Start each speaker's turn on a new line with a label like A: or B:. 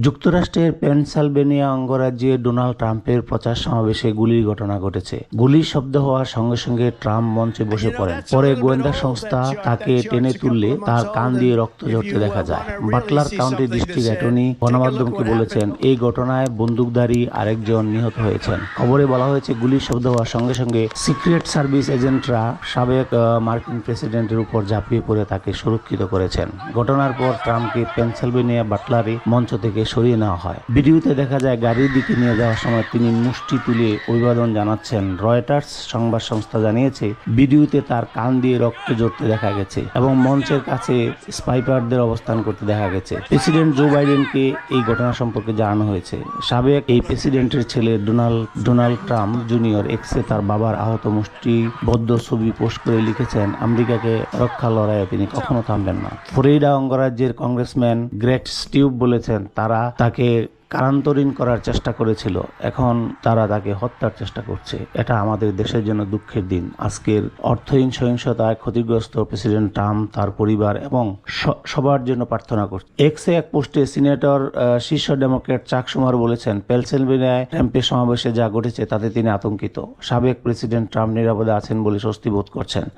A: যুক্তরাষ্ট্রের Pennsylvania অঙ্গরাজ্যে Donald ট্রাম্পের প্রচার সমাবেশে গুলির ঘটনা ঘটেছে। গুলির শব্দ হওয়ার সঙ্গে সঙ্গে ট্রাম্প মঞ্চে বসে পড়েন। পরে গোয়েন্দা সংস্থা তাকে টেনে তুললে তার কান দিয়ে রক্ত ঝরতে দেখা যায়। বাটলার কাউন্টি ডিস্ট্রিক্ট অ্যাটর্নি গণমাধ্যমকে বলেছেন, এই ঘটনায় বন্দুকধারী আরেকজন নিহত হয়েছেন। খবরে বলা হয়েছে, গুলির শব্দ হওয়ার সঙ্গে সঙ্গে সিক্রেট সার্ভিস এজেন্টরা সাবেক মার্কিন প্রেসিডেন্টের উপর ঝাঁপিয়ে পড়ে তাকে সুরক্ষিত করেছেন। ঘটনার পর ট্রাম্পকে পেনসিলভেনিয়া বাটলারি মঞ্চ থেকে সরিয়ে নেওয়া হয়। ভিডিওতে দেখা যায়, গাড়ির দিকে নিয়ে যাওয়ার সময় তিনি মুষ্টি তুলে অভিবাদন জানাচ্ছেন। রয়টার্স সংবাদ সংস্থা জানিয়েছে, ভিডিওতে তার কান দিয়ে রক্ত ঝরতে দেখা গেছে এবং মঞ্চের কাছে স্নাইপারদের অবস্থান করতে দেখা গেছে। প্রেসিডেন্ট জো বাইডেনকে এই ঘটনা সম্পর্কে জানানো হয়েছে। সাবেক এই প্রেসিডেন্টের ছেলে ডোনাল্ড ট্রাম্প জুনিয়র এক্সে তার বাবার আহত মুষ্টিবদ্ধ ছবি পোস্ট করে লিখেছেন, আমেরিকাকে রক্ষা লড়াইয়ে তিনি কখনো থামবেন না। ফ্লোরিডা অঙ্গরাজ্যের কংগ্রেসম্যান গ্রেগ স্টিভ বলেছেন, তাকে কারান্তরীণ করার চেষ্টা করেছিল, এখন তারা তাকে হত্যার চেষ্টা করছে। এটা আমাদের দেশের জন্য দুঃখের দিন। আজকের অর্থহীন সহিংসতায় ক্ষতিগ্রস্ত প্রেসিডেন্ট ট্রাম্প, তার পরিবার এবং সবার জন্য প্রার্থনা করছে। এক্সে এক পোস্টে সিনেটর শীর্ষ ডেমোক্র্যাট চাক শুমার বলেছেন, পেনসিলভেনিয়ায় ট্রাম্পের সমাবেশে যা ঘটেছে তাতে তিনি আতঙ্কিত। সাবেক প্রেসিডেন্ট ট্রাম্প নিরাপদে আছেন বলে স্বস্তি বোধ করছেন।